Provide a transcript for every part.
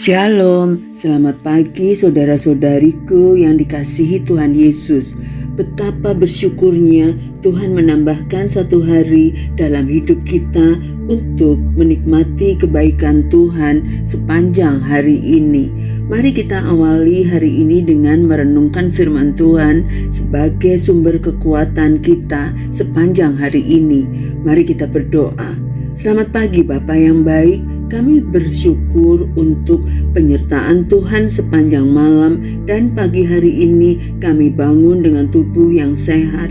Shalom, selamat pagi saudara-saudariku yang dikasihi Tuhan Yesus. Betapa bersyukurnya Tuhan menambahkan satu hari dalam hidup kita untuk menikmati kebaikan Tuhan sepanjang hari ini. Mari kita awali hari ini dengan merenungkan firman Tuhan sebagai sumber kekuatan kita sepanjang hari ini. Mari kita berdoa. Selamat pagi Bapa yang baik. Kami bersyukur untuk penyertaan Tuhan sepanjang malam dan pagi hari ini kami bangun dengan tubuh yang sehat.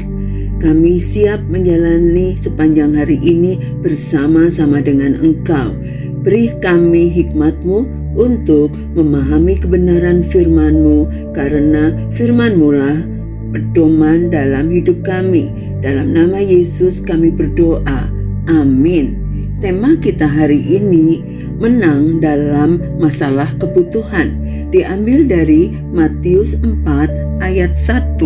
Kami siap menjalani sepanjang hari ini bersama-sama dengan Engkau. Beri kami hikmat-Mu untuk memahami kebenaran firman-Mu, karena firman-Mu lah pedoman dalam hidup kami. Dalam nama Yesus kami berdoa. Amin. Tema kita hari ini, menang dalam masalah kebutuhan, diambil dari Matius 4 ayat 1-4.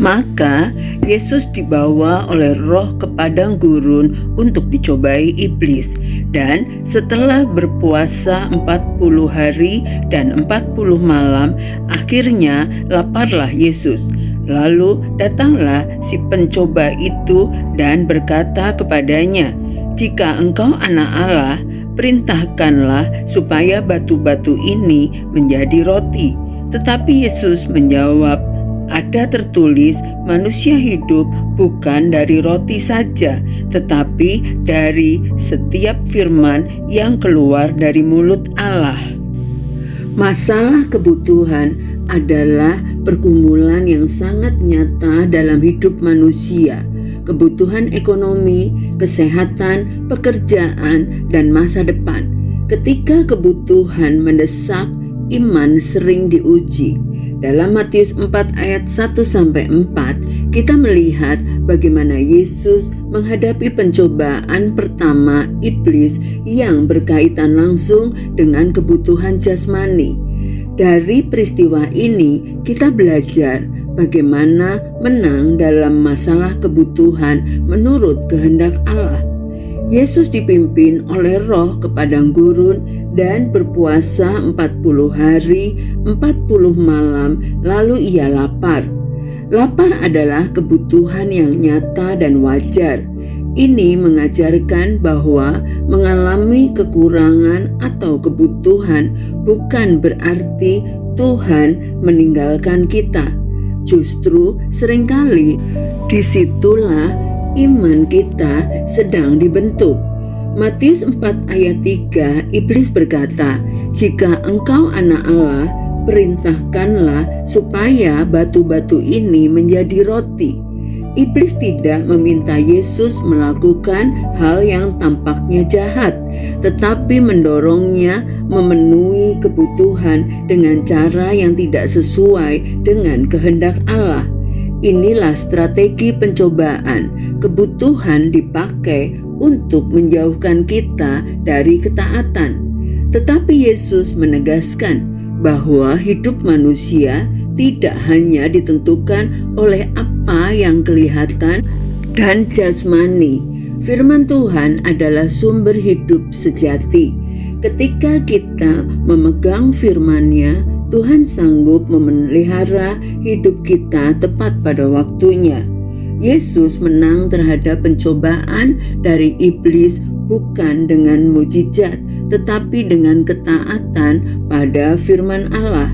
Maka Yesus dibawa oleh Roh ke padang gurun untuk dicobai iblis. Dan setelah berpuasa 40 hari dan 40 malam, akhirnya laparlah Yesus. Lalu datanglah si pencoba itu dan berkata kepadanya, "Jika engkau anak Allah, perintahkanlah supaya batu-batu ini menjadi roti." Tetapi Yesus menjawab, "Ada tertulis, manusia hidup bukan dari roti saja, tetapi dari setiap firman yang keluar dari mulut Allah." Masalah kebutuhan adalah pergumulan yang sangat nyata dalam hidup manusia. Kebutuhan ekonomi, kesehatan, pekerjaan, dan masa depan. Ketika kebutuhan mendesak, iman sering diuji. Dalam Matius 4 ayat 1-4, kita melihat bagaimana Yesus menghadapi pencobaan pertama iblis yang berkaitan langsung dengan kebutuhan jasmani. Dari peristiwa ini, kita belajar bagaimana menang dalam masalah kebutuhan menurut kehendak Allah. Yesus dipimpin oleh Roh ke padang gurun dan berpuasa 40 hari, 40 malam, lalu ia lapar. Lapar adalah kebutuhan yang nyata dan wajar. Ini mengajarkan bahwa mengalami kekurangan atau kebutuhan bukan berarti Tuhan meninggalkan kita. Justru seringkali disitulah iman kita sedang dibentuk. Matius 4 ayat 3, iblis berkata, "Jika engkau anak Allah, perintahkanlah supaya batu-batu ini menjadi roti." Iblis tidak meminta Yesus melakukan hal yang tampaknya jahat, tetapi mendorongnya memenuhi kebutuhan dengan cara yang tidak sesuai dengan kehendak Allah. Inilah strategi pencobaan. Kebutuhan dipakai untuk menjauhkan kita dari ketaatan. Tetapi Yesus menegaskan bahwa hidup manusia tidak hanya ditentukan oleh apa yang kelihatan dan jasmani. Firman Tuhan adalah sumber hidup sejati. Ketika kita memegang firman-Nya, Tuhan sanggup memelihara hidup kita tepat pada waktunya. Yesus menang terhadap pencobaan dari iblis bukan dengan mukjizat, tetapi dengan ketaatan pada firman Allah.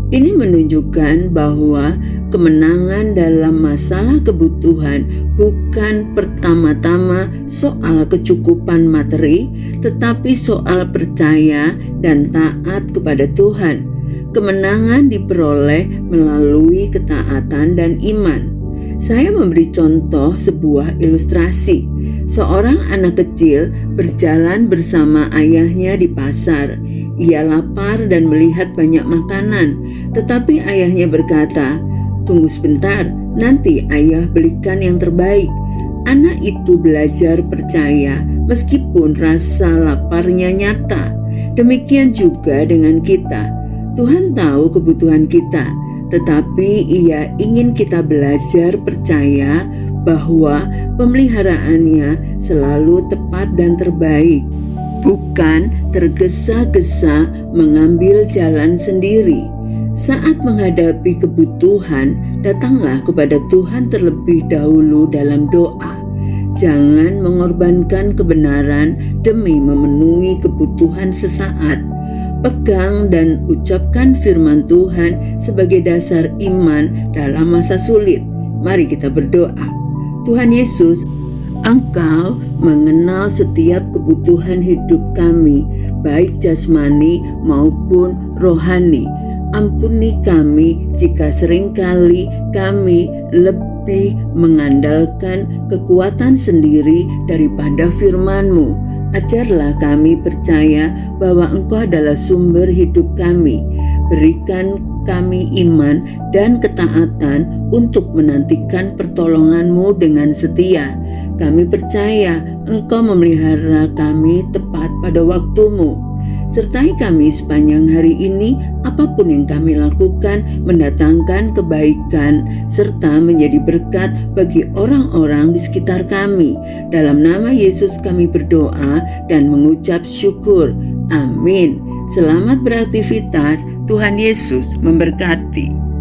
Ini menunjukkan bahwa kemenangan dalam masalah kebutuhan bukan pertama-tama soal kecukupan materi, tetapi soal percaya dan taat kepada Tuhan. Kemenangan diperoleh melalui ketaatan dan iman. Saya memberi contoh sebuah ilustrasi. Seorang anak kecil berjalan bersama ayahnya di pasar. Ia lapar dan melihat banyak makanan, tetapi ayahnya berkata, "Tunggu sebentar, nanti ayah belikan yang terbaik." Anak itu belajar percaya meskipun rasa laparnya nyata. Demikian juga dengan kita. Tuhan tahu kebutuhan kita, tetapi Ia ingin kita belajar percaya bahwa pemeliharaannya selalu tepat dan terbaik. bukan tergesa-gesa mengambil jalan sendiri. Saat menghadapi kebutuhan, datanglah kepada Tuhan terlebih dahulu dalam doa. Jangan mengorbankan kebenaran demi memenuhi kebutuhan sesaat. Pegang dan ucapkan firman Tuhan sebagai dasar iman dalam masa sulit. Mari kita berdoa. Tuhan Yesus, Engkau mengenal setiap kebutuhan hidup kami, baik jasmani maupun rohani. Ampuni kami jika seringkali kami lebih mengandalkan kekuatan sendiri daripada firman-Mu. Ajarlah kami percaya bahwa Engkau adalah sumber hidup kami. Berikan kami iman dan ketaatan untuk menantikan pertolongan-Mu dengan setia. Kami percaya Engkau memelihara kami tepat pada waktu-Mu. Sertai kami sepanjang hari ini, apapun yang kami lakukan mendatangkan kebaikan serta menjadi berkat bagi orang-orang di sekitar kami. Dalam nama Yesus kami berdoa dan mengucap syukur. Amin. Selamat beraktivitas. Tuhan Yesus memberkati.